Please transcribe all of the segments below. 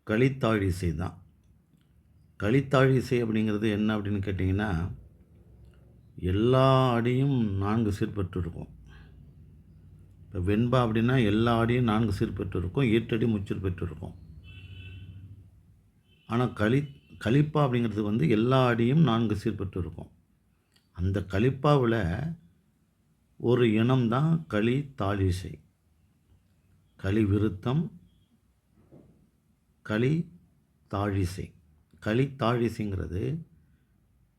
கலித்தாழிசை தான். கலித்தாழிசை அப்படிங்கிறது என்ன அப்படின்னு கேட்டிங்கன்னா, எல்லா அடியும் 4 சீர் பெற்றிருக்கும். இப்போ வெண்பா அப்படின்னா எல்லா அடியும் 4 சீர் பெற்றிருக்கும், ஈற்றடி முச்சீர் பெற்றிருக்கும். ஆனால் கலிப்பா அப்படிங்கிறது வந்து எல்லா அடியும் 4 சீர் பெற்றிருக்கும். அந்த கலிப்பாவில் ஒரு இனம் தான் கலித்தாழிசை. களி விருத்தம், களி தாழிசை. கலித்தாழிசைங்கிறது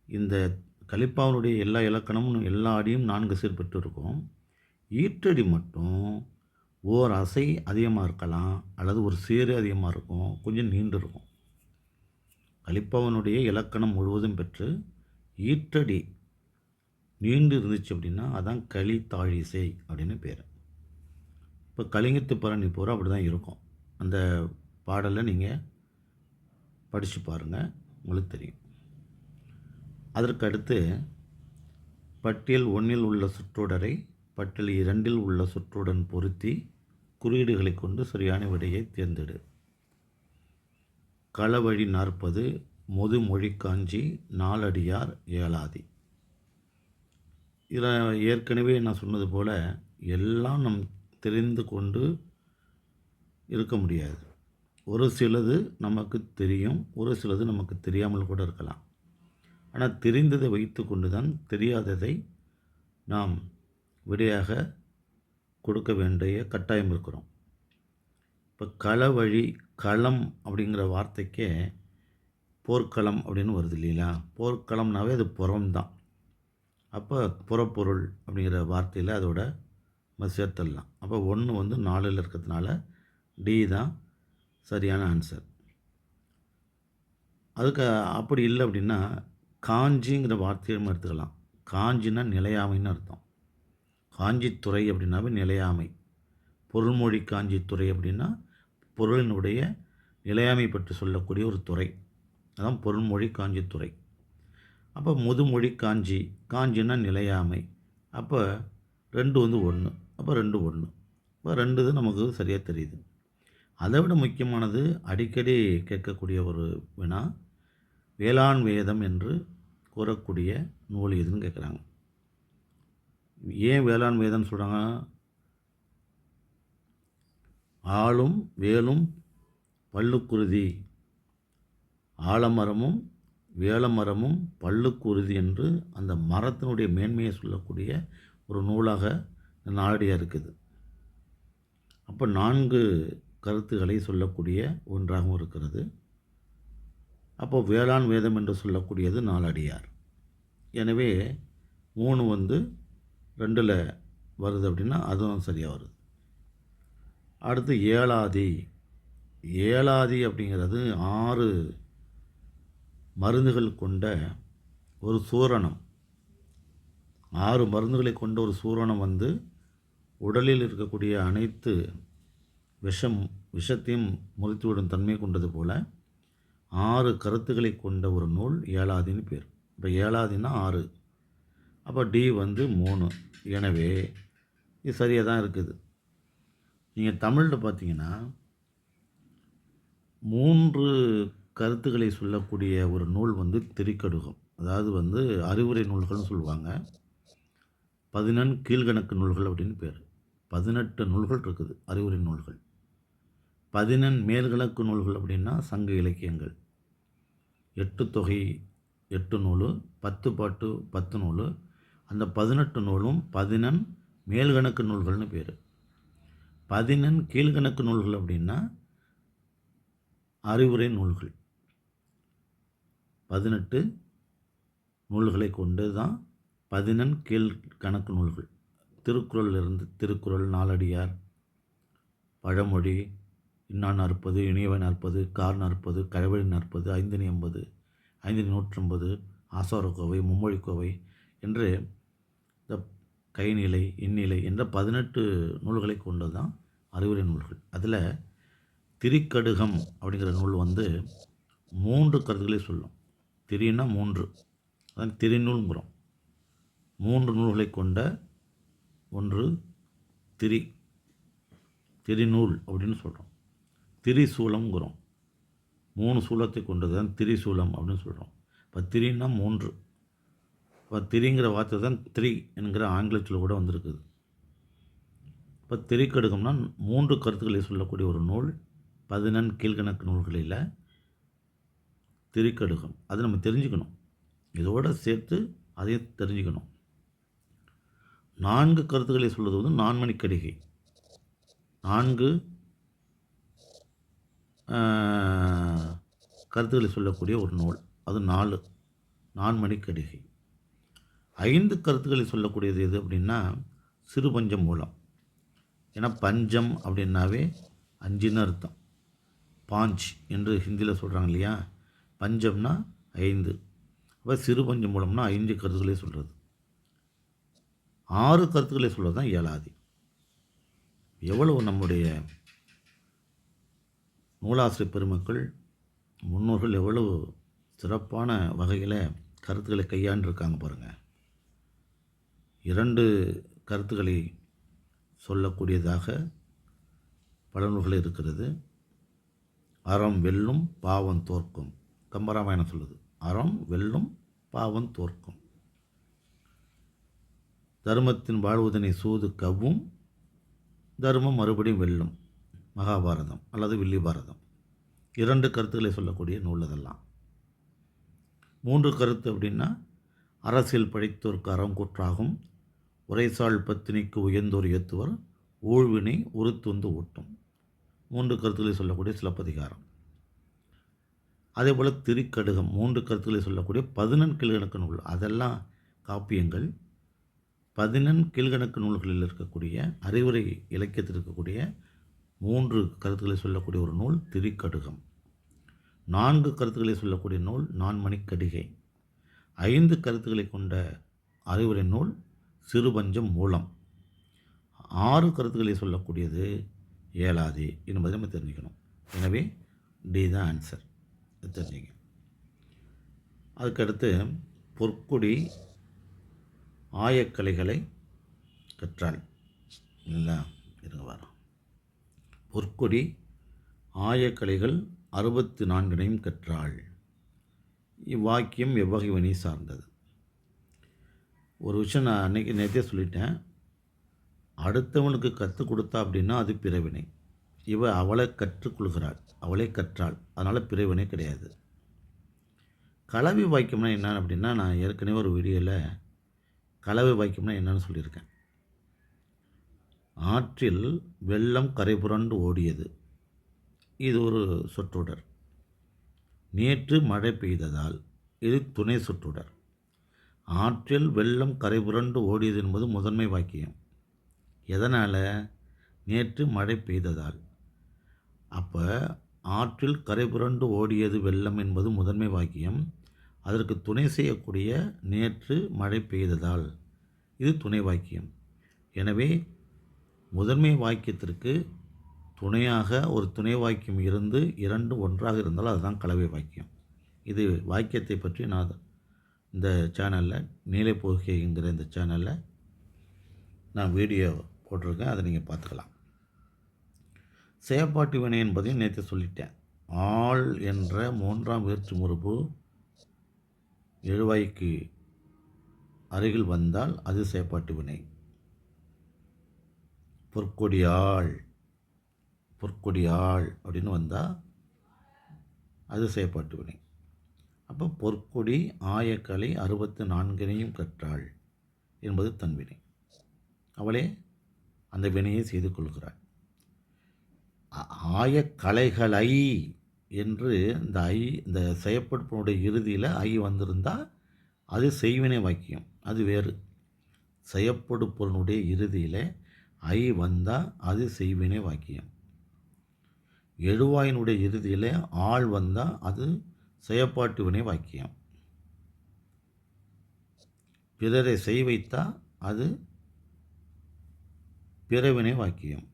இந்த கலிப்பாவினுடைய எல்லா இலக்கணமும் எல்லா அடியும் 4 சீர் பெற்றிருக்கும். ஈற்றடி மட்டும் ஓர் அசை அதிகமாக இருக்கலாம், அல்லது ஒரு சீர் அதிகமாக இருக்கும், கொஞ்சம் நீண்டு இருக்கும். கலிப்பாவினுடைய இலக்கணம் முழுவதும் பெற்று ஈற்றடி நீண்டு இருந்துச்சு அப்படின்னா அதான் கலித்தாழிசை அப்படின்னு பேர். இப்போ கலிங்கத்து பரணி பூரா அப்படி தான் இருக்கும். அந்த பாடலை நீங்கள் படித்து பாருங்கள், உங்களுக்கு தெரியும். அதற்கு அடுத்து பட்டியல் 1 உள்ள சுற்றோடரை பட்டியல் 2 உள்ள சுற்றுடன் பொருத்தி குறியீடுகளை கொண்டு சரியான விடையை தேர்ந்தெடு. களவழி 40 முதுமொழி காஞ்சி நாலடியார் ஏலாதி. இதில் ஏற்கனவே நான் சொன்னது போல் எல்லாம் நம் தெரிந்து கொண்டு இருக்க முடியாது. ஒரு சிலது நமக்கு தெரியும், ஒரு சிலது நமக்கு தெரியாமல் கூட இருக்கலாம். ஆனால் தெரிந்ததை வைத்து கொண்டு தான் தெரியாததை நாம் விடையாக கொடுக்க வேண்டிய கட்டாயம் இருக்கிறோம். இப்போ களவழி, களம் அப்படிங்கிற வார்த்தைக்கே போர்க்களம் அப்படின்னு வருது இல்லைங்களா? போர்க்களம்னாவே அது புறம்தான். அப்போ புறப்பொருள் அப்படிங்கிற வார்த்தையில் அதோட சேர்த்துடலாம். அப்போ 1 வந்து 4ல் இருக்கிறதுனால டி தான் சரியான ஆன்சர். அதுக்கு அப்படி இல்லை அப்படின்னா காஞ்சிங்கிற வார்த்தையை நம்ம எடுத்துக்கலாம். காஞ்சின்னா நிலையாமைன்னு அர்த்தம். காஞ்சித்துறை அப்படின்னாவே நிலையாமை. பொருள்மொழி காஞ்சித்துறை அப்படின்னா பொருளினுடைய நிலையாமை பற்றி சொல்லக்கூடிய ஒரு துறை, அதான் பொருள்மொழி காஞ்சித்துறை. அப்போ முதுமொழி காஞ்சி, காஞ்சின்னா நிலையாமை. அப்போ 2 வந்து 1, அப்போ 2 1. இப்போ 2 இது நமக்கு சரியாக தெரியுது. அதை விட முக்கியமானது அடிக்கடி கேட்கக்கூடிய ஒரு வினா, வேளாண் வேதம் என்று கூறக்கூடிய நூல் எதுன்னு கேட்குறாங்க. ஏன் வேளாண் வேதம்னு சொல்கிறாங்க? ஆளும் வேலும் பல்லுக்குருதி, ஆலமரமும் வேலமரமும் பல்லுக்குருதி என்று அந்த மரத்தினுடைய மேன்மையை சொல்லக்கூடிய ஒரு நூலாக நாலடியாக இருக்குது. அப்போ 4 கருத்துக்களை சொல்லக்கூடிய ஒன்றாகவும் இருக்கிறது. அப்போ வேளாண் வேதம் என்று சொல்லக்கூடியது நாலடியார். எனவே 3 வந்து 2ல் வருது அப்படின்னா அதுவும் சரியாக வருது. அடுத்து ஏலாதி. ஏலாதி அப்படிங்கிறது 6 மருந்துகள் கொண்ட ஒரு சூரணம். 6 மருந்துகளை கொண்ட ஒரு சூரணம் வந்து உடலில் இருக்கக்கூடிய அனைத்து விஷத்தையும் முறித்துவிடும் தன்மை கொண்டது போல் 6 கருத்துக்களை கொண்ட ஒரு நூல் ஏலாதின்னு பேர். இப்போ ஏலாதின்னா 6, அப்போ டி வந்து 3. எனவே இது சரியாக தான் இருக்குது. நீங்கள் தமிழில் பார்த்தீங்கன்னா 3 கருத்துக்களை சொல்லக்கூடிய ஒரு நூல் வந்து திரிக்கடுகம், அதாவது வந்து அறிவுரை நூல்கள்னு சொல்லுவாங்க. 14 கீழ்கணக்கு நூல்கள் அப்படின்னு பேர். 18 நூல்கள் இருக்குது அறிவுரை நூல்கள். 14 மேல்கணக்கு நூல்கள் அப்படின்னா சங்க இலக்கியங்கள். 8 தொகை 8 நூல், 10 பாட்டு 10 நூல். அந்த 18 நூலும் 14 மேல்கணக்கு நூல்கள்னு பேர். 14 கீழ்கணக்கு நூல்கள் அப்படின்னா அறிவுரை நூல்கள். 18 நூல்களை கொண்டு தான் 14 கீழ்கணக்கு நூல்கள். திருக்குறளிலிருந்து திருக்குறள், நாலடியார், பழமொழி, இன்னா 40, இனியவை 40, கார் 40, கழவழி 40, ஐந்தினி 80, ஐந்தினி 150, ஆசாரக்கோவை, மும்மொழிக்கோவை என்று இந்த கைநிலை, இந்நிலை என்ற 18 நூல்களை கொண்டு தான் அறிவுரை நூல்கள். அதில் திரிக்கடுகம் அப்படிங்கிற நூல் வந்து 3 கருத்துக்களை சொல்லும். திரின்னா 3, அதான் திரிநூல்ங்கிறோம். 3 நூல்களை கொண்ட ஒன்று திரிநூல் அப்படின்னு சொல்கிறோம். திரிசூலம்ங்கிறோம். 3 சூலத்தை கொண்டது தான் திரிசூலம் அப்படின்னு சொல்கிறோம். இப்போ திரின்னா 3. இப்போ திரிங்கிற வார்த்தை தான் த்ரீ என்கிற ஆங்கிலத்தில் கூட வந்திருக்குது. இப்போ திரிக்கடுகம்னா 3 கருத்துக்களை சொல்லக்கூடிய ஒரு நூல். 14 கீழ்கணக்கு நூல்களில் திரிக்கடுகம். அது நம்ம தெரிஞ்சுக்கணும். இதோடு சேர்த்து அதையும் தெரிஞ்சுக்கணும். 4 கருத்துக்களை சொல்வது வந்து நான்மணி கடிகை. 4 கருத்துக்களை சொல்லக்கூடிய ஒரு நூல். அது 4 நான்மணி கடிகை. 5 கருத்துக்களை சொல்லக்கூடியது எது அப்படின்னா சிறுபஞ்ச மூலம். ஏன்னா பஞ்சம் அப்படின்னாவே 5ன்னு அர்த்தம். பாஞ்ச் என்று ஹிந்தியில் சொல்கிறாங்க இல்லையா, பஞ்சம்னா 5. அப்போ சிறுபஞ்ச மூலம்னா 5 கருத்துக்களை சொல்கிறது. 6 கருத்துக்களை சொல்கிறது தான் ஏழாதி. எவ்வளவு நம்முடைய நூலாசிரியர் பெருமக்கள் முன்னோர்கள் எவ்வளவு சிறப்பான வகையில் கருத்துக்களை கையாண்டிருக்காங்க பாருங்கள். 2 கருத்துக்களை சொல்லக்கூடியதாக பல நூல்கள் இருக்கிறது. அறம் வெல்லும் பாவம் தோற்கும். கம்பராமாயணம் சொல்லுது, அறம் வெல்லும் பாவம் தோற்கும். தர்மத்தின் வாழ்வதனை சூது கவ்வும், தர்மம் மறுபடியும் வெல்லும். மகாபாரதம் அல்லது வில்லி பாரதம். 2 கருத்துக்களை சொல்லக்கூடிய நூல் அதெல்லாம். 3 கருத்து அப்படின்னா அரசியல் படைத்தோர்க்கு அறம் கூற்றாகும், உரைசால் பத்தினிக்கு உயர்ந்தோர் ஏத்துவர், ஊழ்வினை உருத்துந்து ஊட்டும். 3 கருத்துக்களை சொல்லக்கூடிய சிலப்பதிகாரம். அதே போல் திரிக்கடுகம் 3 கருத்துக்களை சொல்லக்கூடிய 14 கீழ்கணக்கு நூல். அதெல்லாம் காப்பியங்கள். 14 கீழ்கணக்கு நூல்களில் இருக்கக்கூடிய அறிவுரை இலக்கியத்தில் இருக்கக்கூடிய 3 கருத்துக்களை சொல்லக்கூடிய ஒரு நூல் திரிக்கடுகம். 4 கருத்துக்களை சொல்லக்கூடிய நூல் நான்மணி கடிகை. 5 கருத்துக்களை கொண்ட அறிவுரை நூல் சிறுபஞ்சம் மூலம். 6 கருத்துக்களை சொல்லக்கூடியது ஏழாதி என்பதை நம்ம தெரிஞ்சுக்கணும். எனவே டி தான் ஆன்சர். தெரிஞ்சுங்க. அதுக்கடுத்து பொற்கொடி ஆயக்கலைகளை கற்றாள். இல்லை இருங்க வரோம். பொற்கொடி ஆயக்கலைகள் 64 கற்றாள். இவ்வாக்கியம் எவ்வகை வினை சார்ந்தது? ஒரு விஷயம் நான் நேற்றே சொல்லிட்டேன். அடுத்தவனுக்கு கற்றுக் கொடுத்தா அப்படின்னா அது பிறவினை. அவளை கற்றுக்கொள்கிறாள், அவளே கற்றாள், அதனால் பிறவினை கிடையாது. கலவை வாக்கியம்னா என்னன்னு அப்படின்னா, நான் ஏற்கனவே ஒரு வீடியோவில் கலவை வாக்கியம்னா என்னன்னு சொல்லியிருக்கேன். ஆற்றில் வெள்ளம் கரை புரண்டு ஓடியது, இது ஒரு சொற்றொடர். நேற்று மழை பெய்ததால், இது துணை சொற்றொடர். ஆற்றில் வெள்ளம் கரை புரண்டு ஓடியது என்பது முதன்மை வாக்கியம். எதனால்? நேற்று மழை பெய்ததால். அப்போ ஆற்றில் கரை புரண்டு ஓடியது வெள்ளம் என்பது முதன்மை வாக்கியம். அதற்கு துணை செய்யக்கூடிய நேற்று மழை பெய்ததால், இது துணை வாக்கியம். எனவே முதன்மை வாக்கியத்திற்கு துணையாக ஒரு துணை வாக்கியம் இருந்து 2 ஒன்றாக இருந்தால் அதுதான் கலவை வாக்கியம். இது வாக்கியத்தை பற்றி நான் இந்த சேனலில் நீலை போகைங்கிற இந்த சேனலில் நான் வீடியோ போட்டிருக்கேன், அதை நீங்கள் பார்த்துக்கலாம். செயற்பாட்டு வினை என்பதையும் நேற்று சொல்லிட்டேன். ஆள் என்ற 3ஆம் வேற்று முறுப்பு எழுவாய்க்கு அருகில் வந்தால் அது செயற்பாட்டு வினை. பொற்கொடியாள் அப்படின்னு வந்தால் அது செயற்பாட்டு வினை. அப்போ பொற்கொடி ஆயக்கலை 64 கற்றாள் என்பது தன்வினை. அவளே அந்த வினையை செய்து கொள்கிறாள். ஆயக்கலைகளை என்று இந்த செயற்படுப்பனுடைய இறுதியில் ஐ வந்திருந்தால் அது செய்வினை வாக்கியம், அது வேறு. செயற்படுப்பொருளுடைய இறுதியில் ஐ வந்தால் அது செய்வினை வாக்கியம். எழுவாயினுடைய இறுதியில் ஆள் வந்தால் அது செயற்பாட்டு வினை வாக்கியம். பிறரை செய் வைத்தால் அது பிறவினை வாக்கியம்.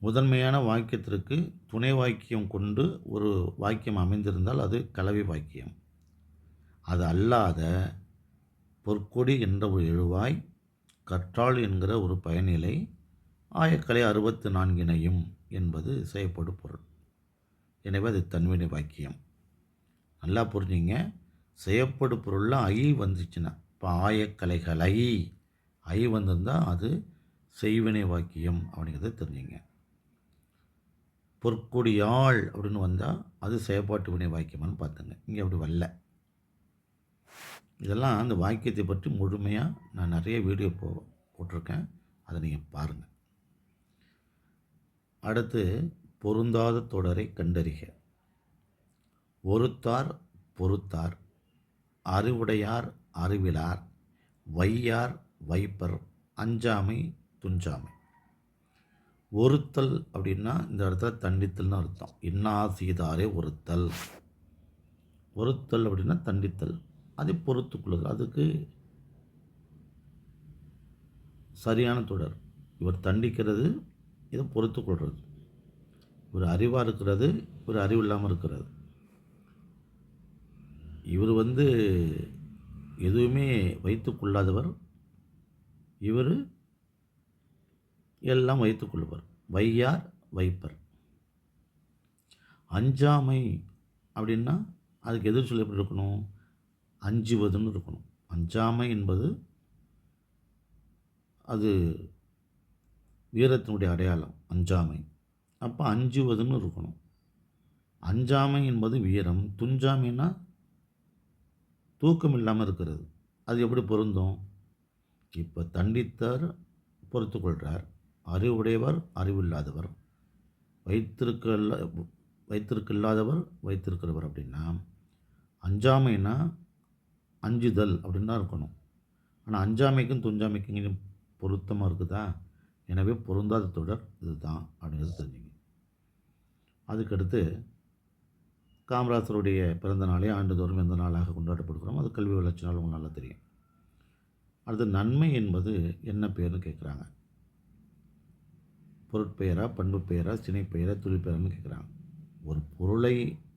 முதன்மையான வாக்கியத்திற்கு துணை வாக்கியம் கொண்டு ஒரு வாக்கியம் அமைந்திருந்தால் அது கலவை வாக்கியம். அது அல்லாத பொற்கொடி என்ற ஒரு எழுவாய், கற்றாள் என்கிற ஒரு பயனிலை, ஆயக்கலை 64 என்பது செயற்படு பொருள். எனவே அது தன்வினை வாக்கியம். நல்லா புரிஞ்சுங்க. செய்யப்படும் பொருளில் ஐ வந்துச்சுன்னா, இப்போ ஆயக்கலைகளை ஐ வந்திருந்தால் அது செய்வினை வாக்கியம் அப்படிங்கிறத தெரிஞ்சுங்க. பொற்கொடியாள் அப்படின்னு வந்தால் அது செயற்பாட்டு வினை வாக்கியமானு பார்த்துங்க. இங்கே அப்படி வரல. இதெல்லாம் அந்த வாக்கியத்தை பற்றி முழுமையாக நான் நிறைய வீடியோ போட்டிருக்கேன். அதை நீங்கள் பாருங்கள். அடுத்து பொருந்தாத தொடரை கண்டறிக. ஒருத்தார் பொறுத்தார், அறிவுடையார் அறிவிலார், வையார் வைப்பர், அஞ்சாமை துஞ்சாமை. ஒருத்தல் அப்படின்னா இந்த இடத்துல தண்டித்தல்னு அர்த்தம். இன்னா செய்தாரே ஒருத்தல். ஒருத்தல் அப்படின்னா தண்டித்தல், அதை பொறுத்துக்கொள்ளுதல். அதுக்கு சரியான தொடர். இவர் தண்டிக்கிறது, இதை பொறுத்துக்கொள்வது. இவர் அறிவாக இருக்கிறது, இவர் அறிவு இல்லாமல் இருக்கிறது. இவர் எதுவுமே வைத்துக்கொள்ளாதவர், இவர் எல்லாம் வைத்துக்கொள்ளுவர். வையார் வைப்பர். அஞ்சாமை அப்படின்னா அதுக்கு எதிர் சொல்லி எப்படி இருக்கணும்? அஞ்சுவதுன்னு இருக்கணும். அஞ்சாமை என்பது அது வீரத்தினுடைய அடையாளம். அஞ்சாமை அப்போ அஞ்சுவதுன்னு இருக்கணும். அஞ்சாமை என்பது வீரம். துஞ்சாமைன்னா தூக்கம் இல்லாமல் இருக்கிறது. அது எப்படி பொருந்தும்? இப்போ தண்டித்தார் பொறுத்துக்கொள்கிறார், அறிவுடையவர் அறிவில்லாதவர், வைத்திருக்கில்லாதவர் வைத்திருக்கிறவர். அப்படின்னா அஞ்சாமைனா அஞ்சுதல் அப்படின்னு தான் இருக்கணும். ஆனால் அஞ்சாமைக்கும் துஞ்சாமைக்கும் இங்கே பொருத்தமாக இருக்குதா? எனவே பொருந்தாத தொடர் இதுதான் அப்படிங்கிறது தெரிஞ்சுங்க. அதுக்கடுத்து காமராசருடைய பிறந்த நாளே ஆண்டுதோறும் எந்த நாளாக கொண்டாடப்படுகிறோம்? அது கல்வி வளர்ச்சி நாள். உங்களுக்கு நல்லா தெரியும். அடுத்து நன்மை என்பது என்ன பெயர்னு கேட்குறாங்க. பொருட்பெயரா, பண்பு பெயரா, சினைப்பெயரா, தொழிற்பெயர்னு கேட்குறாங்க. ஒரு பொருளை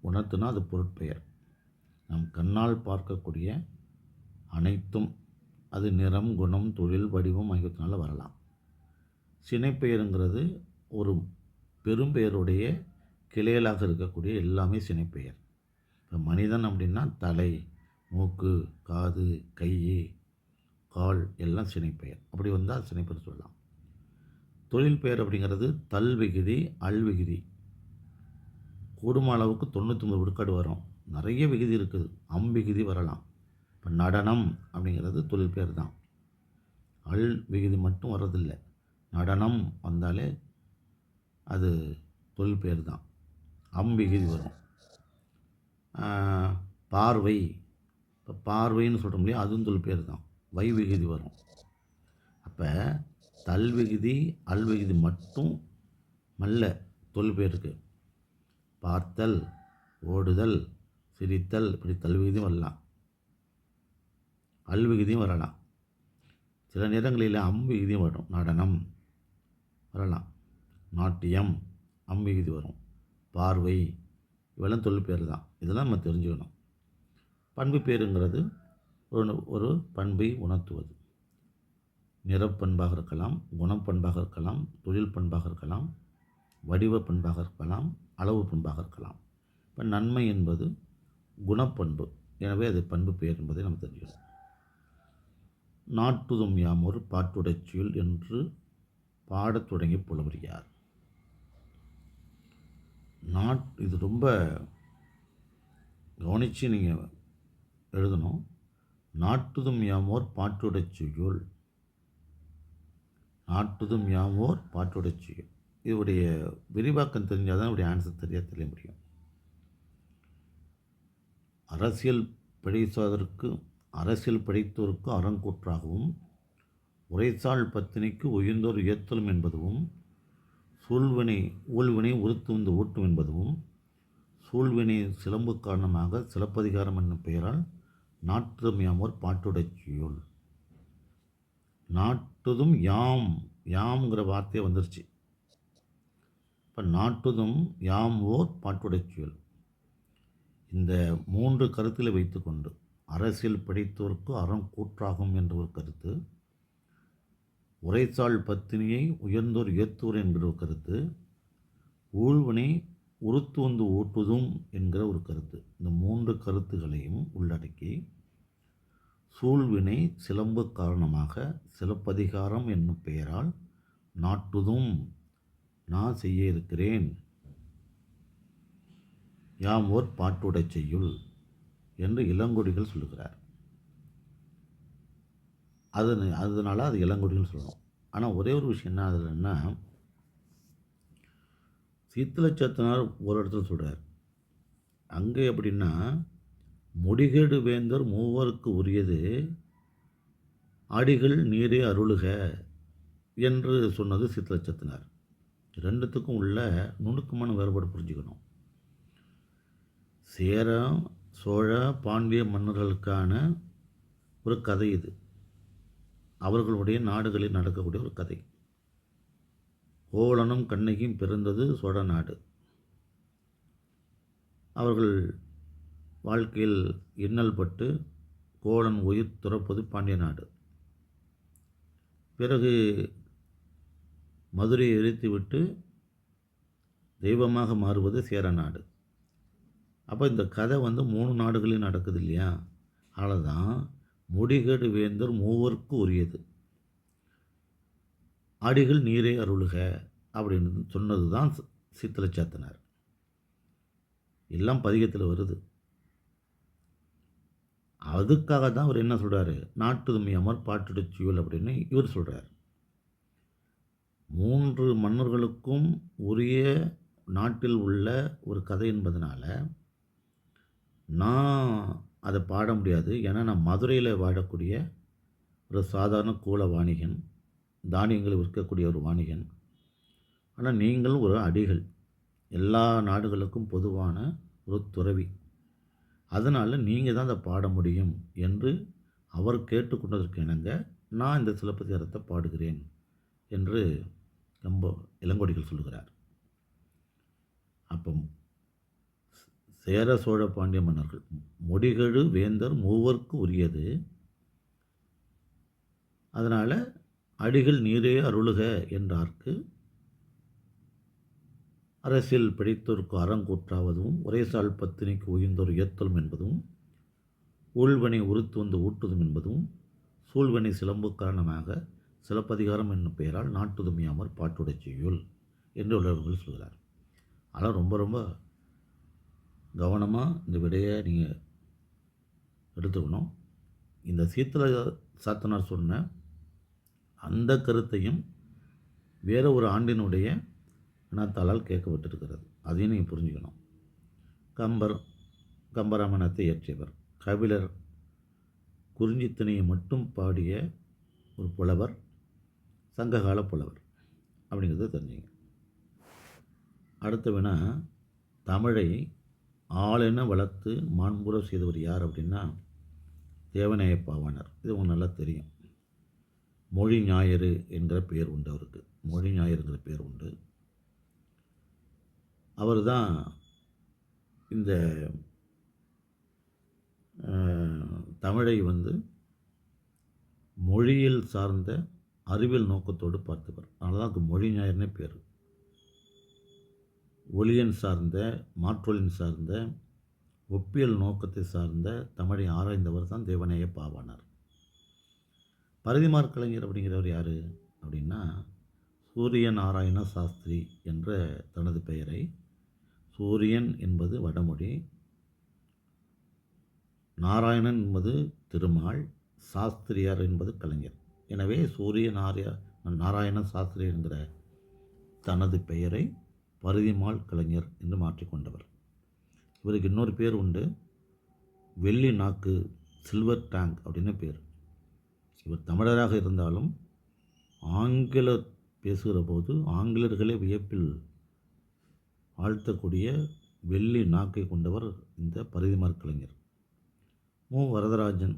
உணர்த்துனா அது பொருட்பெயர். நம் கண்ணால் பார்க்கக்கூடிய அனைத்தும் அது நிறம், குணம், தொழில், வடிவம் ஆகியவற்றினால வரலாம். சினைப்பெயருங்கிறது ஒரு பெரும்பெயருடைய கிளையலாக இருக்கக்கூடிய எல்லாமே சினைப்பெயர். இப்போ மனிதன் அப்படின்னா தலை, மூக்கு, காது, கை, கால் எல்லாம் சினைப்பெயர். அப்படி வந்தால் சினைப்பெயர் சொல்லலாம். தொழில் பெயர் அப்படிங்கிறது தல் விகுதி, அல் விகுதி. கூடுமான அளவுக்கு 99 விழுக்காடு வரும். நிறைய விகுதி இருக்குது. விகுதி வரலாம். இப்போ நடனம் அப்படிங்கிறது தொழில் பெயர் தான். அல் விகுதி மட்டும் வர்றதில்லை. நடனம் வந்தாலே அது தொழில் பெயர் தான். விகுதி வரும். பார்வை, இப்போ பார்வைன்னு சொல்கிறோம் இல்லையா, அதுவும் தொழில் பெயர் தான். விகுதி வரும். அப்போ தல் விகுதி, அல் விகுதி மட்டும் மல்ல தொழில் பெயருக்கு. பார்த்தல், ஓடுதல், சிரித்தல், இப்படி தல் விகுதியும் வரலாம், அல் விகுதியும் வரலாம். சில நேரங்களில் விகுதியும் வரும். நடனம் வரலாம், நாட்டியம் விகுதி வரும், பார்வை, இவெல்லாம் தொழில் பேர் தான். இதெல்லாம் நம்ம தெரிஞ்சுக்கணும். பண்பு பேருங்கிறது ஒரு பண்பை உணர்த்துவது. நிறப்பண்பாக இருக்கலாம், குணப்பண்பாக இருக்கலாம், தொழில் பண்பாக இருக்கலாம், வடிவ பண்பாக இருக்கலாம், அளவு பண்பாக இருக்கலாம். இப்போ நன்மை என்பது குணப்பண்பு. எனவே அது பண்பு பெயர் என்பதை நம்ம தெரிஞ்சுக்கணும். நாட்டுதும் யாமோர் பாட்டுடைச்சியுள் என்று பாடத் தொடங்கி புலவர் யார்? இது ரொம்ப கவனித்து நீங்கள் எழுதணும். நாட்டுதும் யாமோர் பாட்டுடைச்சியுள். நாட்டுதும் யாமோர் பாட்டுடைச்சியுள். இதனுடைய விரிவாக்கம் தெரிஞ்சால் தான் இதனுடைய ஆன்சர் தெரிய முடியும். அரசியல் படைத்தோருக்கு அறங்கூற்றாகவும், உரைசால் பத்தினிக்கு உயர்ந்தோர் ஏத்தலும் என்பதும், ஊழ்வினை உறுத்துவந்து ஊட்டும் என்பதும், சூழ்வினை சிலம்பு காரணமாக சிலப்பதிகாரம் என்னும் பெயரால் நாட்டுதும் யாமோர் பாட்டுடைச்சியுள். நாட்டுதும் யாம்ங்கிற வார்த்தையை வந்துருச்சு. இப்போ நாட்டுதும் யாம் ஓர் பாட்டுடைச்சியுள். இந்த 3 கருத்தில் வைத்துக்கொண்டு அரசியல் படைத்தோருக்கு அறம் கூற்றாகும் என்ற ஒரு கருத்து, உரைசால் பத்தினியை உயர்ந்தோர் ஏத்தோர் என்கிற ஒரு கருத்து, ஊழ்வினை உறுத்து வந்து ஊட்டுதும் என்கிற ஒரு கருத்து. இந்த 3 கருத்துகளையும் உள்ளடக்கி சூழ்வினை சிலம்பு காரணமாக சிலப்பதிகாரம் என்னும் பெயரால் நாட்டுதும் நான் செய்ய இருக்கிறேன் யாம் ஓர் பாட்டுடைச் செய்யுள் என்று இளங்கொடிகள் சொல்லுகிறார். அதனால அது இளங்கொடிகள் சொல்லணும். ஆனால் ஒரே ஒரு விஷயம் என்ன அதுலன்னா, சீத்தலச்சத்தனார் ஒரு இடத்துல சொல்கிறார். அங்கே எப்படின்னா, முடிகேடு வேந்தர் மூவருக்கு உரியது அடிகள் நீரே அருளுக என்று சொன்னது சீத்தலச்சத்தனார். ரெண்டுத்துக்கும் உள்ள நுணுக்கமான வேறுபாடு புரிஞ்சுக்கணும். சேர சோழ பாண்டிய மன்னர்களுக்கான ஒரு கதை இது. அவர்களுடைய நாடுகளில் நடக்கக்கூடிய ஒரு கதை. கோவலனும் கண்ணகியும் பிறந்தது சோழ நாடு. அவர்கள் வாழ்க்கையில் இன்னல் பட்டு கோவலன் உயிர் துறப்பது பாண்டிய நாடு. பிறகு மதுரையை எரித்துவிட்டு தெய்வமாக மாறுவது சேர நாடு. அப்போ இந்த கதை 3 நாடுகளில் நடக்குது இல்லையா? அதனால தான் முடிகேடு வேந்தர் மூவருக்கு உரியது அடிகள் நீரே அருளுக அப்படின்னு சொன்னது தான் சீத்தலச்சாத்தனார். எல்லாம் பதிகத்தில் வருது. அதுக்காக தான் அவர் என்ன சொல்கிறாரு, நாட்டுதுமை அமர் பாட்டுடைச் செய்யுள் அப்படின்னு இவர் சொல்கிறார். 3 மன்னர்களுக்கும் உரிய நாட்டில் உள்ள ஒரு கதை என்பதனால நான் அதை பாட முடியாது. ஏன்னா நான் மதுரையில் வாழக்கூடிய ஒரு சாதாரண கூல வாணிகன், தானியங்களை விற்கக்கூடிய ஒரு வாணிகன். ஆனால் நீங்கள் ஒரு அடிகள், எல்லா நாடுகளுக்கும் பொதுவான ஒரு துறவி. அதனால் நீங்கள் தான் அதை பாட முடியும் என்று அவர் கேட்டுக்கொண்டதற்கு இணங்க நான் இந்த சிலப்பதிகாரத்தை பாடுகிறேன் என்று ரொம்ப இளங்கொடிகள் சொல்லுகிறார். அப்போ சேர சோழ பாண்டிய மன்னர்கள் முடிகெழு வேந்தர் மூவருக்கு உரியது, அதனால் அடிகள் நீரே அருளுக என்றார்க்கு அரசியல் பிழைத்தோருக்கு அறங்கூற்றாவதும் உரைசால் பத்தினிக்கு உயிர்ந்தோர் ஏத்தலும் என்பதும் ஊழ்வனை உறுத்து வந்து ஊட்டுதும் என்பதும் சூழ்வனை சிலம்பு காரணமாக சிலப்பதிகாரம் என்னும் பெயரால் நாட்டுதுமையாமற் பாட்டுடைச் செய்யுள் என்று உள்ளவர்கள் சொல்கிறார். ஆனால் ரொம்ப ரொம்ப கவனமாக இந்த விடையை நீங்கள் எடுத்துக்கணும். இந்த சீத்தல சாத்தனார் சொன்ன அந்த கருத்தையும் வேறு ஒரு ஆண்டினுடைய வினாத்தாளால் கேட்கப்பட்டிருக்கிறது. அதையும் நீங்கள் புரிஞ்சுக்கணும். கம்பராமாயணத்தை இயற்றியவர் கபிலர் குறிஞ்சித்திணையை மட்டும் பாடிய ஒரு புலவர், சங்ககால புலவர் அப்படிங்கிறத தெரிஞ்சுங்க. அடுத்த வினா, தமிழை ஆளென வளர்த்து மாண்புற செய்தவர் யார் அப்படின்னா தேவநேய பாவாணர். இது உங்களுக்கு நல்லா தெரியும். மொழி ஞாயிறு என்கிற பெயர் உண்டு அவருக்கு. மொழி ஞாயிறுங்கிற பெயர் உண்டு. அவர் தான் இந்த தமிழை மொழியில் சார்ந்த அறிவியல் நோக்கத்தோடு பார்த்தவர். அதனால தான் மொழி ஞாயிறுனே பேர். ஒளியன் சார்ந்த, மாற்றொலின் சார்ந்த, ஒப்பியல் நோக்கத்தை சார்ந்த தமிழை ஆராய்ந்தவர் தான் தேவநேய பாவாணர். பரதிமாற் கலைஞர் அப்படிங்கிறவர் யார் அப்படின்னா சூரிய நாராயண சாஸ்திரி என்ற தனது பெயரை, சூரியன் என்பது வடமொழி, நாராயணன் என்பது திருமால், சாஸ்திரியார் என்பது கலைஞர். எனவே சூரிய நாராயண சாஸ்திரி என்கிற தனது பெயரை பரதிமால் கலைஞர் என்று மாற்றிக்கொண்டவர். இவருக்கு இன்னொரு பேர் உண்டு, வெள்ளி நாக்கு, சில்வர் டேங்க் அப்படின்னு பேர். இவர் தமிழராக இருந்தாலும் ஆங்கிலம் பேசுகிற போது ஆங்கிலர்களே வியப்பில் ஆழ்த்தக்கூடிய வெள்ளி நாக்கை கொண்டவர் இந்த பரதிமாற் கலைஞர். மு. வரதராஜன்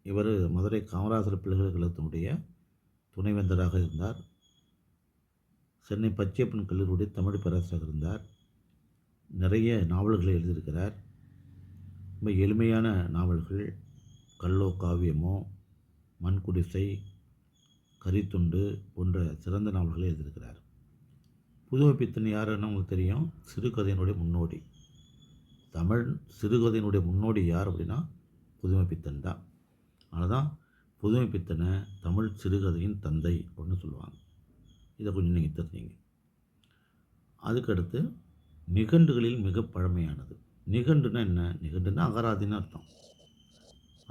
இவர் மதுரை காமராசர் பல்கலைக்கழகத்தினுடைய துணைவேந்தராக இருந்தார். சென்னை பச்சையப்பன் கல்லூரியுடைய தமிழ் பேராசிரியராக இருந்தார். நிறைய நாவல்களை எழுதியிருக்கிறார். ரொம்ப எளிமையான நாவல்கள், கல்லோ காவியமோ, மண்குடிசை, கரித்துண்டு போன்ற சிறந்த நாவல்களை எழுதியிருக்கிறார். புதுமைப்பித்தன் யாருன்னு உங்களுக்கு தெரியும். சிறுகதையினுடைய முன்னோடி. தமிழ் சிறுகதையினுடைய முன்னோடி யார் அப்படின்னா புதுமைப்பித்தன் தான். அதனால் தான் புதுமைப்பித்தனை தமிழ் சிறுகதையின் தந்தை அப்படின்னு சொல்லுவாங்க. இதை கொஞ்சம் நீங்கள் தெரிஞ்சுங்க. அதுக்கடுத்து நிகண்டுகளில் மிக பழமையானது. நிகண்டுனா என்ன? நிகண்டுனா அகராதின்னு அர்த்தம்.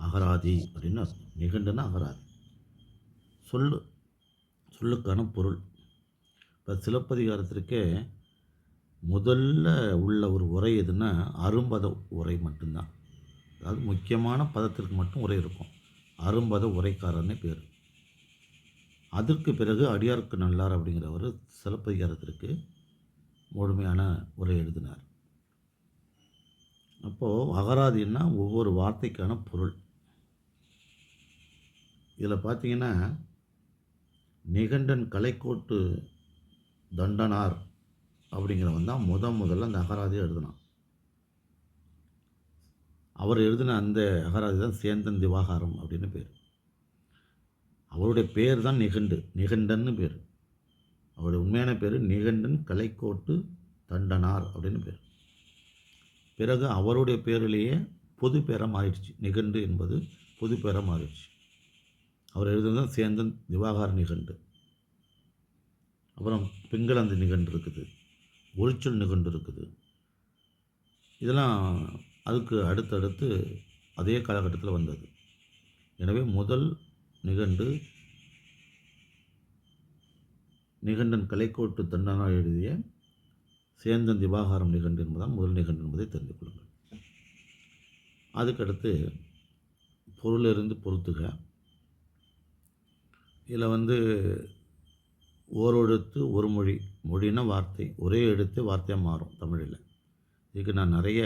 அகராதி அப்படின்னு அர்த்தம். நிகண்டுனா அகராதி. சொல்லுக்கான பொருள். இப்போ சிலப்பதிகாரத்திற்கே முதல்ல உள்ள ஒரு உரை எதுன்னா அரும்பத உரை மட்டும்தான். அதாவது முக்கியமான பதத்திற்கு மட்டும் உரை இருக்கும். அரும்பத உரைக்காரன்னு பேர். அதற்கு பிறகு அடியார்க்கு நல்லார் அப்படிங்கிறவர் சிலப்பதிகாரத்திற்கு முழுமையான உரை எழுதினார். அப்போது அகராதின்னா ஒவ்வொரு வார்த்தைக்கான பொருள். இதில் பார்த்தீங்கன்னா நிகண்டன் கலைக்கோட்டு தண்டனார் அப்படிங்கிறவன் தான் முதல்ல அந்த அகராதியை எழுதினான். அவர் எழுதின அந்த அகராதி தான் சேந்தன் திவாகாரம் அப்படின்னு பேர். அவருடைய பேர் தான் நிகண்டன்னு பேர். அவருடைய உண்மையான பேர் நிகண்டன் கலைக்கோட்டு தண்டனார் அப்படின்னு பேர். பிறகு அவருடைய பேரிலேயே பொது பேராக மாறிடுச்சு. நிகண்டு என்பது பொது பேராக மாறிடுச்சு. அவர் எழுதுனது சேந்தன் திவாகார நிகண்டு. அப்புறம் பிங்களந்தி நிகண்டு இருக்குது, ஒளிச்சொல் நிகண்டு இருக்குது. இதெல்லாம் அதுக்கு அடுத்தடுத்து அதே காலகட்டத்தில் வந்தது. எனவே முதல் நிகண்டு நிகண்டன் கலைக்கோட்டு தண்டனார் எழுதிய சேந்தன் திவாகாரம் நிகண்டு என்பதுதான் முதல் நிகண்டு என்பதை தெரிந்து கொள்ளுங்கள். அதுக்கடுத்து பொருளிலிருந்து பொறுத்துக. இதில் ஓரெழுத்து ஒரு மொழி. மொழின்னா வார்த்தை. ஒரே எழுத்து வார்த்தையாக மாறும் தமிழில். இதுக்கு நான் நிறைய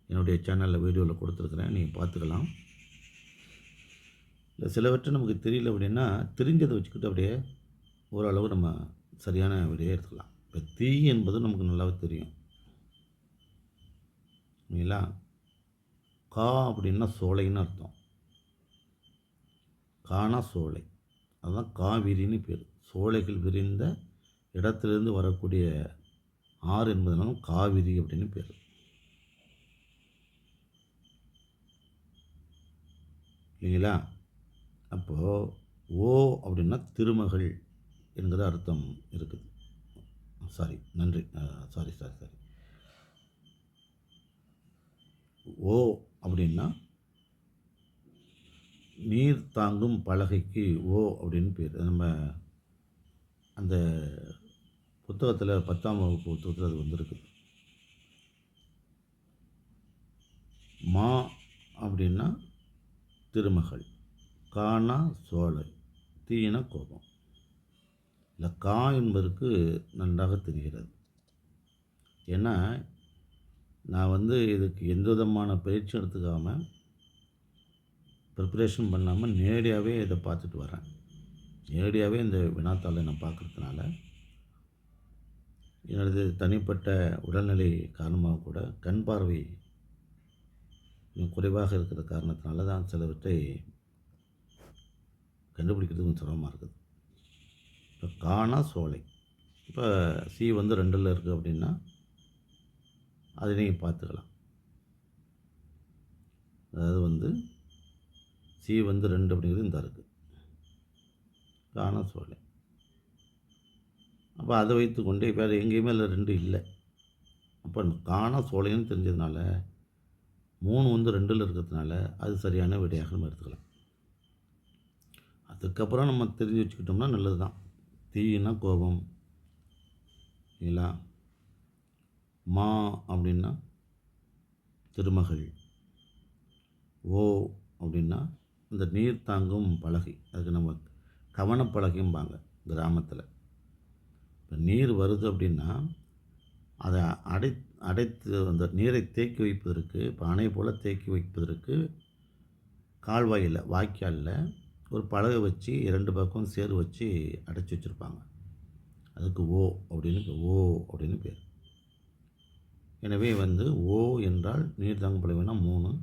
என்னுடைய சேனலில் வீடியோவில் கொடுத்துருக்குறேன், நீங்கள் பார்த்துக்கலாம். இல்லை சிலவற்றை நமக்கு தெரியல அப்படின்னா தெரிஞ்சதை வச்சுக்கிட்டு அப்படியே ஓரளவு நம்ம சரியான விடையே எடுத்துக்கலாம். இப்போ தீ என்பது நமக்கு நல்லாவே தெரியும் இல்லைங்களா? கா அப்படின்னா சோலைன்னு அர்த்தம். கானா சோலை, அதுதான் காவிரின்னு பேர். சோலைகள் விரிந்த இடத்திலிருந்து வரக்கூடிய ஆறு என்பதனாலும் காவிரி அப்படின்னு பேர். இல்லைங்களா? அப்போது ஓ அப்படின்னா திருமகள் என்கிற அர்த்தம் இருக்குது. நன்றி. சாரி. ஓ அப்படின்னா நீர் தாங்கும் பலகைக்கு ஓ அப்படின்னு பேர். நம்ம அந்த புத்தகத்தில் 10ஆம் வகுப்பு புத்தகத்தில் அது வந்திருக்குது. மா அப்படின்னா திருமகள், கானா சோலை, தீனா கோபம். இல்லை கா என்பதற்கு நன்றாக தெரிகிறது. ஏன்னா நான் இதுக்கு எந்த விதமான பயிற்சி எடுத்துக்காமல் ப்ரிப்பரேஷன் பண்ணாமல் நேரடியாகவே இதை பார்த்துட்டு வரேன். நேரடியாகவே இந்த வினாத்தாளை நான் பார்க்குறதுனால எனது தனிப்பட்ட உடல்நிலை காரணமாக கூட கண் பார்வை குறைவாக இருக்கிற காரணத்தினால தான் சிலவற்றை கண்டுபிடிக்கிறது கொஞ்சம் சிரமமாக இருக்குது. இப்போ கானா சோலை, இப்போ சி 2ல் இருக்குது அப்படின்னா அதை நீங்கள் பார்த்துக்கலாம். அதாவது சி 2 அப்படிங்கிறது இந்த இருக்குது, கானா சோலை. அப்போ அதை வைத்து கொண்டு வேறு எங்கேயுமே அதில் 2 இல்லை. அப்போ கானா சோலைன்னு தெரிஞ்சதுனால 3 2ல் இருக்கிறதுனால அது சரியான விடையாக நம்ம எடுத்துக்கலாம். அதுக்கப்புறம் நம்ம தெரிஞ்சு வச்சுக்கிட்டோம்னா நல்லது தான். தீனா கோபம் இல்லைங்களா? மா அப்படின்னா திருமகள், ஓ அப்படின்னா இந்த நீர் தாங்கும் பலகை, அதுக்கு நம்ம கவனப்பலகையும்பாங்க கிராமத்தில். இப்போ நீர் வருது அப்படின்னா அதை அடைத்து அந்த நீரை தேக்கி வைப்பதற்கு, இப்போ அணை போல் தேக்கி வைப்பதற்கு கால்வாயில் வாய்க்காலில் ஒரு பலகை வச்சு 2 பக்கம் சேறு வச்சு அடைச்சி வச்சுருப்பாங்க. அதுக்கு ஓ அப்படின்னு பேர். எனவே ஓ என்றால் நீர் தாங்கும் பலகைனா 3,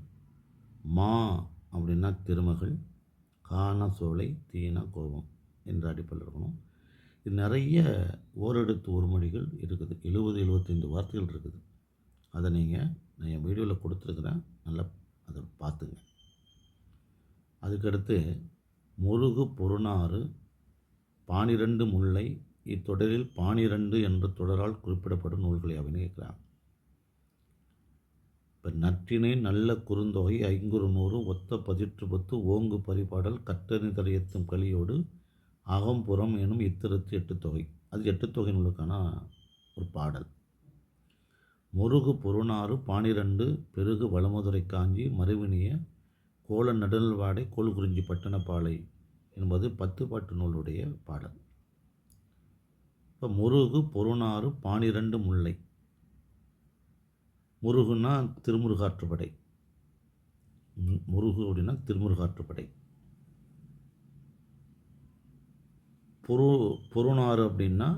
மா அப்படின்னா திருமகள், கானா சோலை, தீனா கோபம் என்ற அடிப்படையில் இருக்கணும். இது நிறைய ஓரெழுத்து உருமொழிகள் இருக்குது. 70, 75 வார்த்தைகள் இருக்குது. அதை நான் என் வீடியோவில் கொடுத்துருக்குறேன். நல்லா அதை பார்த்துங்க. அதுக்கடுத்து முருகு பொருநாறு பானிரண்டு முல்லை இத்தொடரில் பானிரண்டு என்ற தொடரால் குறிப்பிடப்படும் நூல்களை அப்படின்னு கேட்குறாங்க. இப்போ நற்றினை நல்ல குறுந்தொகை ஐங்குறு நூறு ஒத்த பதிற்று பத்து ஓங்கு பரிபாடல் கற்றறி தரையத்தும் கலியோடு அகம்புறம் எனும் இத்திருத்து எட்டுத்தொகை. அது எட்டுத்தொகை நூலுக்கான ஒரு பாடல். முருகு பொருநாறு பானிரண்டு பெருகு வளமுதுரை காஞ்சி மறைவினிய கோல நடுநல்வாடை கோல் குறிஞ்சி பட்டணப்பாலை என்பது 10 பாட்டு நூலுடைய பாடல். இப்போ முருகு பொருநாறு பானிரண்டு முல்லை. முருகுன்னா திருமுருகாற்றுப்படை. முருகு அப்படின்னா திருமுருகாற்றுப்படை. பொருநாறு அப்படின்னா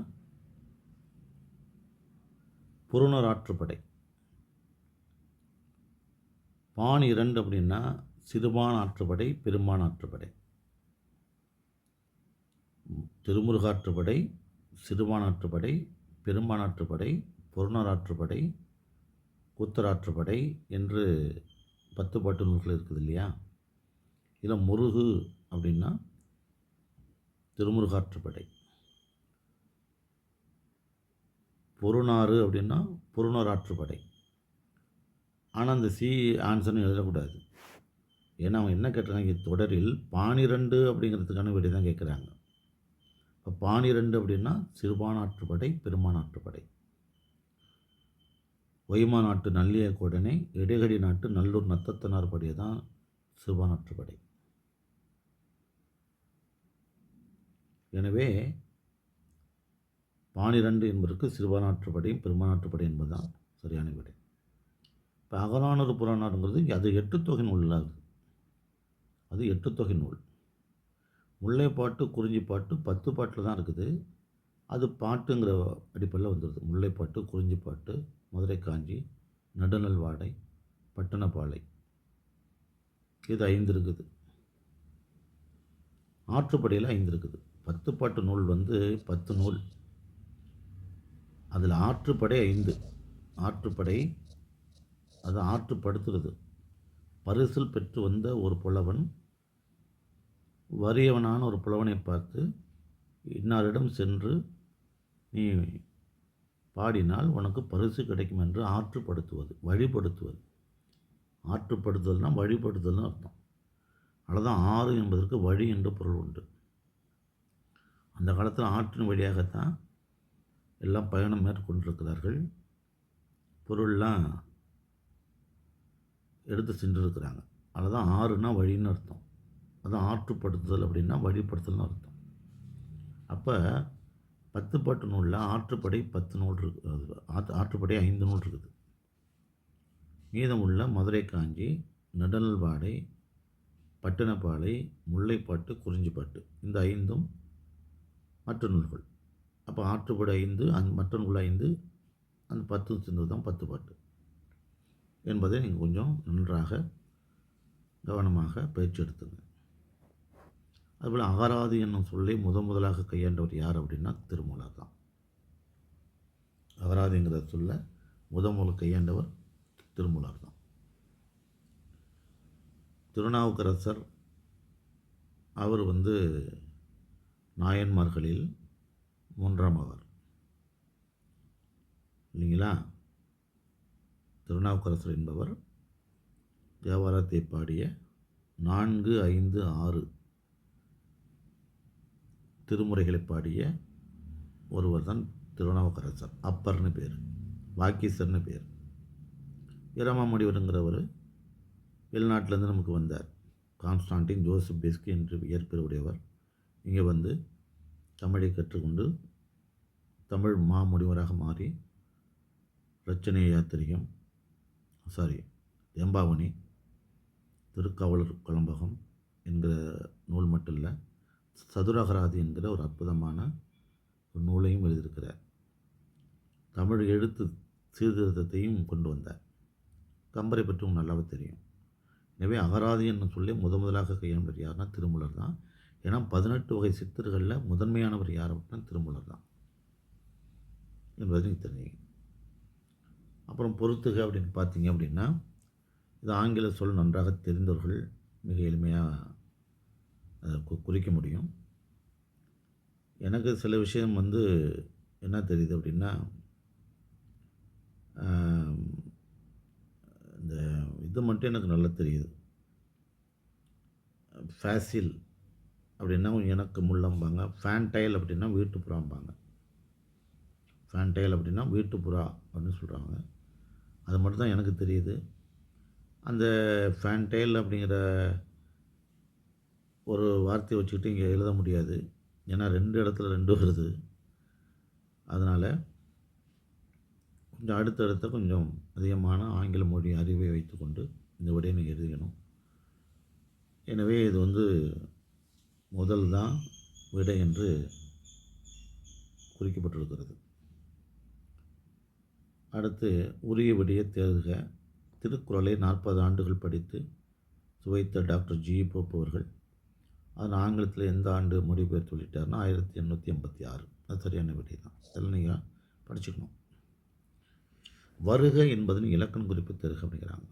புறநர் ஆற்றுப்படை. பானிரண்டு அப்படின்னா சிறுபான் ஆற்றுப்படை பெரும்பான் ஆற்றுப்படை. திருமுருகாற்றுப்படை, சிறுபான் ஆற்றுப்படை, பெரும்பான் ஆற்றுப்படை, பொருணர் ஆற்றுப்படை, கூத்தராற்றுப்படை என்று 10 பாட்டு நூல்கள் இருக்குது இல்லையா. இதில் முருகு அப்படின்னா திருமுருகாற்றுப்படை, பொருநாறு அப்படின்னா பொருணர் ஆற்றுப்படை. ஆனால் அந்த சி ஆன்சர்னு எழுதக்கூடாது. ஏன்னா அவங்க என்ன கேட்டிருக்காங்க, தொடரில் பானிரண்டு அப்படிங்கிறதுக்கான விடை தான் கேட்குறாங்க. இப்போ பானிரண்டு அப்படின்னா சிறுபானாற்றுப்படை பெருமானாற்றுப்படை. ஒய்மா நாட்டு நல்லிய கோடனை இடைகடி நாட்டு நல்லூர் நத்தத்தனார் படை தான் சிறுபானாற்றுப்படை. எனவே பானிரண்டு என்பதற்கு சிறுபானாற்றுப்படையும் பெருமானாற்றுப்படை என்பதுதான் சரியான விடை. இப்போ அகநானூறு புறநானூறுங்கிறது அது 8 தொகை நூல் இல்லாது. அது 8 தொகை நூல். முல்லைப்பாட்டு குறிஞ்சிப்பாட்டு 10 பாட்டில் தான் இருக்குது. அது பாட்டுங்கிற அடிப்படையில் வந்துடுது. முல்லைப்பாட்டு, குறிஞ்சிப்பாட்டு, மதுரை காஞ்சி, நடுநல்வாடை, பட்டணப்பாலை, இது 5 இருக்குது. ஆற்றுப்படையில் 5 இருக்குது. 10 பாட்டு நூல் 10 நூல். அதில் ஆற்றுப்படை 5. ஆற்றுப்படை அது ஆற்றுப்படுத்துறது. பரிசில் பெற்று வந்த ஒரு புலவன் வறியவனான ஒரு புலவனை பார்த்து, இன்னாரிடம் சென்று நீ பாடினால் உனக்கு பரிசு கிடைக்கும் என்று ஆற்றுப்படுத்துவது, வழிபடுத்துவது. ஆற்றுப்படுத்துதல்னால் வழிபடுத்துதல்னு அர்த்தம். அதுதான் ஆறு என்பதற்கு வழி என்று பொருள் உண்டு. அந்த காலத்தில் ஆற்றின் வழியாகத்தான் எல்லாம் பயணம் மேற்கொண்டிருக்கிறார்கள். பொருள்லாம் எடுத்து சென்றிருக்கிறாங்க. அதுதான் ஆறுனா வழின்னு அர்த்தம். அதுதான் ஆற்றுப்படுத்துதல் அப்படின்னா வழிபடுத்தல்னு அர்த்தம். அப்போ 10 பாட்டு நூலில் ஆற்றுப்படை 10 நூல் இருக்குது. ஆற்றுப்படை 5 நூல் இருக்குது. மீதமுள்ள மதுரை காஞ்சி, நடுநல்வாடை, பட்டணப்பாலை, முல்லைப்பாட்டு, குறிஞ்சிப்பாட்டு இந்த 5ம் மற்ற நூல்கள். அப்போ ஆற்றுப்படை 5, மற்ற நூல் 5, அந்த 10 சேர்ந்தது தான் 10 பாட்டு என்பதை நீங்கள் கொஞ்சம் நன்றாக கவனமாக பயிற்சி எடுத்துங்க. அதுபோல் அகராதி என்னும் சொல்லை முதலாக கையாண்டவர் யார் அப்படின்னா திருமூலர் தான். அகராதிங்கிற சொல்ல முதல் கையாண்டவர் திருமூலர் தான். திருநாவுக்கரசர் அவர் நாயன்மார்களில் 3ஆம் அவர் இல்லைங்களா. திருநாவுக்கரசர் என்பவர் தேவாரத்தை பாடிய 4, 5, 6 திருமுறைகளை பாடிய ஒருவர் தான் திருநாவுக்கரசர். அப்பர்னு பேர், வாக்கீசர்னு பேர். இரமாமுடிவருங்கிறவர் வெளிநாட்டிலேருந்து நமக்கு வந்தார். கான்ஸ்டான்டின் ஜோசப் பெஸ்கி என்று இயற்பெயர் உடையவர். இங்கே தமிழை கற்றுக்கொண்டு தமிழ் மாமுடிவராக மாறி ரச்சனை யாத்திரிகம், எம்பாவணி, திருக்காவலர் கலம்பகம் என்கிற நூல் மட்டும் இல்லை, சதுரகராதி என்கிற ஒரு அற்புதமான ஒரு நூலையும் எழுதியிருக்கிறார். தமிழ் எழுத்து சீர்திருத்தத்தையும் கொண்டு வந்தார். கம்பரை பற்றி நல்லாவே தெரியும். எனவே அகராதி என்னும் சொல்லி முதலாக கையாண்டவர் யாருன்னா திருமூலர் தான். ஏன்னா 18 வகை சித்தர்களில் முதன்மையானவர் யார் அப்படின்னா திருமூலர் தான் என்பதை நீங்கள் தெரிஞ்சுங்க. அப்புறம் பொறுத்துக அப்படின்னு பார்த்தீங்க அப்படின்னா, இது ஆங்கில சொல் நன்றாக தெரிந்தவர்கள் மிக எளிமையாக அதை குறிக்க முடியும். எனக்கு சில விஷயம் என்ன தெரியுது அப்படின்னா, இந்த இது மட்டும் எனக்கு நல்லா தெரியுது. ஃபேசில் அப்படின்னா எனக்கு முள்ளம்பாங்க, ஃபேன்டைல் அப்படின்னா வீட்டுப்புறாம்பாங்க. ஃபேன்டைல் அப்படின்னா வீட்டுப்புறா அப்படின்னு சொல்கிறாங்க. அது மட்டும் தான் எனக்கு தெரியுது. அந்த ஃபேன்டைல் அப்படிங்கிற ஒரு வார்த்தையை வச்சுக்கிட்டு இங்கே எழுத முடியாது. ஏன்னா 2 இடத்துல 2 வருது. அதனால் கொஞ்சம் அடுத்தடுத்த கொஞ்சம் அதிகமான ஆங்கில மொழி அறிவை வைத்துக்கொண்டு இந்த விடையை நீங்கள் எழுதிக்கணும். எனவே இது முதல் தான் விடை என்று குறிக்கப்பட்டிருக்கிறது. அடுத்து உரிய விடையை தேர்க. திருக்குறளை 40 ஆண்டுகள் படித்து சுவைத்த டாக்டர் ஜி போப் அவர்கள் அதன் ஆங்கிலத்தில் எந்த ஆண்டு மொழிபெயர்த்து சொல்லிட்டார்னா 1886. அது சரியான விடை தான். இதெல்லாம் நீங்கள் படிச்சுக்கணும். வருக என்பதன் இலக்கண குறிப்பு தருக அப்படிங்கிறாங்க.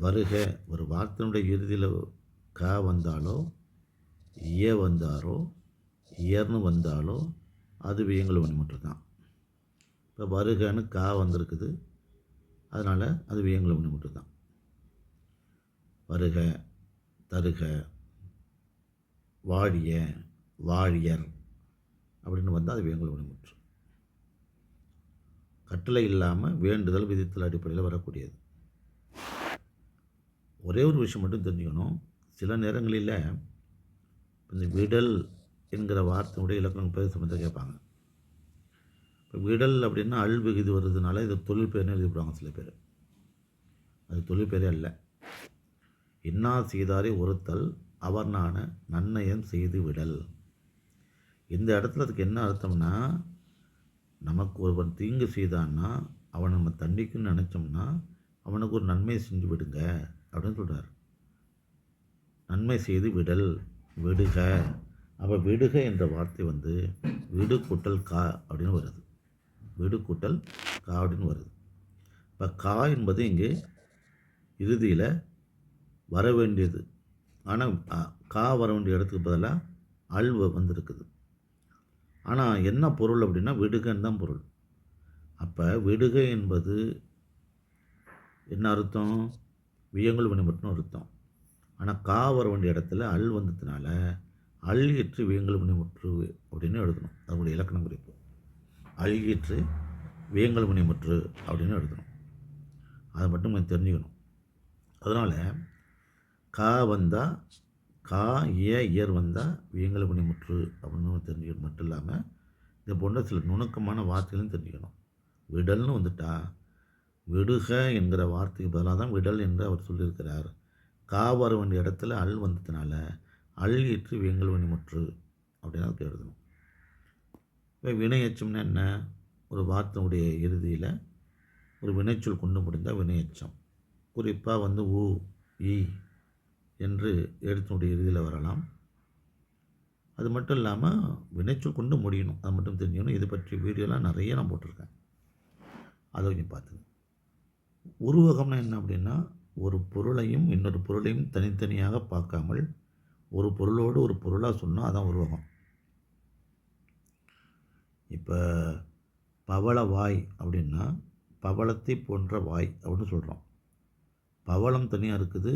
வருக ஒரு வார்த்தையினுடைய இறுதியில் க வந்தாலோ ஏ வந்தாரோ இயர்னு வந்தாலோ அது வியங்கல் வினை மட்டும் தான். இப்போ வருகன்னு கா வந்திருக்குது, அதனால் அது வியங்கல் வினை மட்டும் தான். வருக, தருக, வாழிய, வாழியர் அப்படின்னு வந்தால் அது வியங்கல் வினை முற்று. கட்டளை இல்லாமல் வேண்டுதல் விதித்தல் அடிப்படையில் வரக்கூடியது. ஒரே ஒரு விஷயம் மட்டும் தெரிஞ்சுக்கணும். சில நேரங்களில் இந்த விடல் என்கிற வார்த்தையுடைய இலக்கணம் பேர் சம்பந்தம் கேட்பாங்க. இப்போ விடல் அப்படின்னா அல் விகுதி வருதுனால இது தொழில் பேர்னு எழுதிப்படுவாங்க சில பேர். அது தொழில் பேரே அல்ல. இன்னா செய்தாரை ஒருத்தல் அவர் நான நன்னயம் செய்து விடல். இந்த இடத்துல அதுக்கு என்ன அர்த்தம்னா, நமக்கு ஒருவன் தீங்கு செய்தான்னா அவனை நம்ம தண்டிக்கணும்னு நினச்சோம்னா அவனுக்கு ஒரு நன்மை செஞ்சு விடுங்க அப்படின்னு சொல்கிறார். நன்மை செய்து விடல், விடுக. அப்போ விடுக என்ற வார்த்தை விடு கூட்டல் கா அப்படின்னு வருது. விடு கூட்டல் கா அப்படின்னு வருது. இப்போ கா என்பது இங்கே இறுதியில் வர வேண்டியது. ஆனால் கா வர வேண்டிய இடத்துக்கு பதிலாக அல்வ வந்திருக்குது. ஆனால் என்ன பொருள் அப்படின்னா விடுகன்னு தான் பொருள். அப்போ விடுக என்பது என்ன அர்த்தம்? வியங்கல் வினை மட்டும் அர்த்தம். ஆனால் கா வர வேண்டிய இடத்துல அல் வந்ததுனால அல்கிற்று வியங்கல் வினை முற்று அப்படின்னு எழுதணும். அதனுடைய இலக்கண குறிப்பு அல்கிற்று வியங்கல் வினை முற்று அப்படின்னு எழுதணும். அதை மட்டும் கொஞ்சம் தெரிஞ்சுக்கணும். அதனால் கா வந்தால் கா இயர் வந்தால் வியங்கல் வினை முற்று அப்படின்னு தெரிஞ்சுக்கணும். மட்டும் இல்லாமல் இது போன்ற சில நுணுக்கமான வார்த்தைகளும் தெரிஞ்சுக்கணும். விடல்னு வந்துட்டா விடுக என்கிற வார்த்தைக்கு பதிலாக தான் விடல் என்று அவர் சொல்லியிருக்கிறார். கா வர வேண்டிய இடத்துல அல் வந்ததுனால அல்கிற்று வியங்கல் வினை முற்று அப்படின்னு அதுக்கு எழுதணும். இப்போ வினையச்சம்னா என்ன? ஒரு வார்த்தையுடைய இறுதியில் ஒரு வினைச்சொல் கொண்டு முடிந்தால் வினையச்சம். குறிப்பாக ஊ ஈ என்று எழுத்தினுடைய இறுதியில் வரலாம். அது மட்டும் இல்லாமல் வினைச்சொல் கொண்டு முடியணும், அது மட்டும் தெரிஞ்சுக்கணும். இது பற்றி வீடியோலாம் நிறைய நான் போட்டிருக்கேன், அதை கொஞ்சம் பார்த்துங்க. உருவகம்னா என்ன அப்படின்னா, ஒரு பொருளையும் இன்னொரு பொருளையும் தனித்தனியாக பார்க்காமல் ஒரு பொருளோடு ஒரு பொருளாக சொன்னால் அதான் உருவகம். இப்போ பவள வாய் அப்படின்னா பவளத்தை போன்ற வாய் அப்படின்னு சொல்கிறோம். பவளம் தனியாக இருக்குது,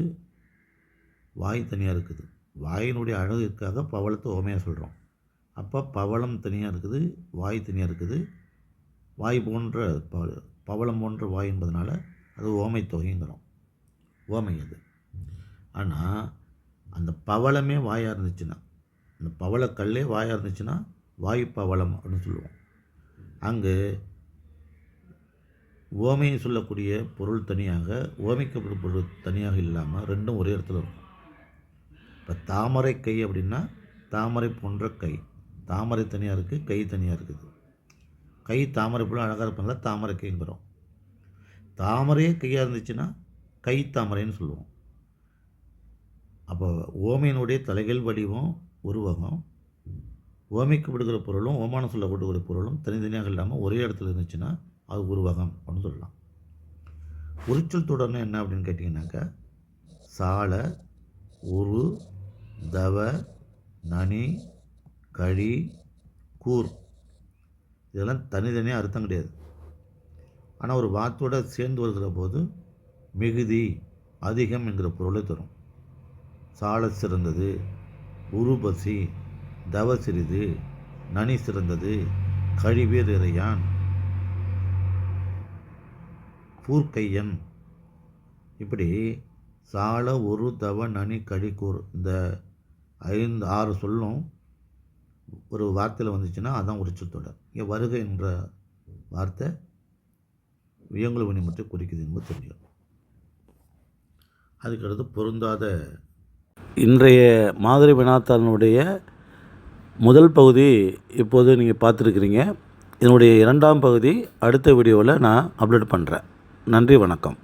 வாய் தனியாக இருக்குது. வாயினுடைய அழகுக்காக பவளத்தை ஓமையாக சொல்கிறோம். அப்போ பவளம் தனியாக இருக்குது, வாய் தனியாக இருக்குது. வாய் போன்ற பவளம் போன்ற வாய் என்பதனால அது ஓமை தொகைங்கிறோம். ஓமை அது. ஆனால் அந்த பவளமே வாயாக இருந்துச்சுன்னா, அந்த பவளக்கல்லே வாயாக இருந்துச்சுன்னா வாயு பவளம் அப்படின்னு சொல்லுவோம். அங்கு ஓமையை சொல்லக்கூடிய பொருள் தனியாக, ஓமைக்கப்படும் பொருள் தனியாக இல்லாமல் ரெண்டும் ஒரே இடத்துல இருக்கும். இப்போ தாமரை கை அப்படின்னா தாமரை போன்ற கை. தாமரை தனியாக இருக்குது, கை தனியாக இருக்குது. கை தாமரை போல அழகாக இருப்பதுனால தாமரை கைங்கிறோம். தாமரையே கையாக இருந்துச்சுன்னா கை தாமரைன்னு சொல்லுவோம். அப்போ ஓமையினுடைய தலைகீழ் வடிவம் உருவகம், ஓமைக்கு விடுகிற பொருளும் ஓமானம் சொல்லக்கூடிய பொருளும் தனித்தனியாக இல்லாமல் ஒரே இடத்துல இருந்துச்சுன்னா அது உருவகம் அப்படின்னு சொல்லலாம். உரிச்சொல் தொடர்னா என்ன அப்படின்னு கேட்டிங்கன்னாக்கா, சால, உரு, தவ, நனி, கழி, கூர் இதெல்லாம் தனித்தனியாக அர்த்தம் கிடையாது. ஆனால் ஒரு வார்த்தையோட சேர்ந்து வருகிற போது மிகுதி, அதிகம் என்கிற பொருளை தரும். சால சிறந்தது, உருபசி, தவ சிறிது, நனி சிறந்தது, கழிவேர் இறையான், கூர்க்கையன். இப்படி சால, உரு, தவ, நனி, கழி, கூர் இந்த 6 சொல்லும் ஒரு வார்த்தையில் வந்துச்சுன்னா அதான் உரிச்சொல் தொடர். இங்கே வருக என்ற வார்த்தை வியங்குல வினை மட்டும் குறிக்குது என்பது தெரியும். அதுக்கடுத்து பொருந்தாத இன்றைய மாதிரி வினாத்தாளினுடைய முதல் பகுதி இப்போது நீங்கள் பார்த்துருக்கிறீங்க. இதனுடைய 2ஆம் பகுதி அடுத்த வீடியோவில் நான் அப்லோட் பண்ணுறேன். நன்றி, வணக்கம்.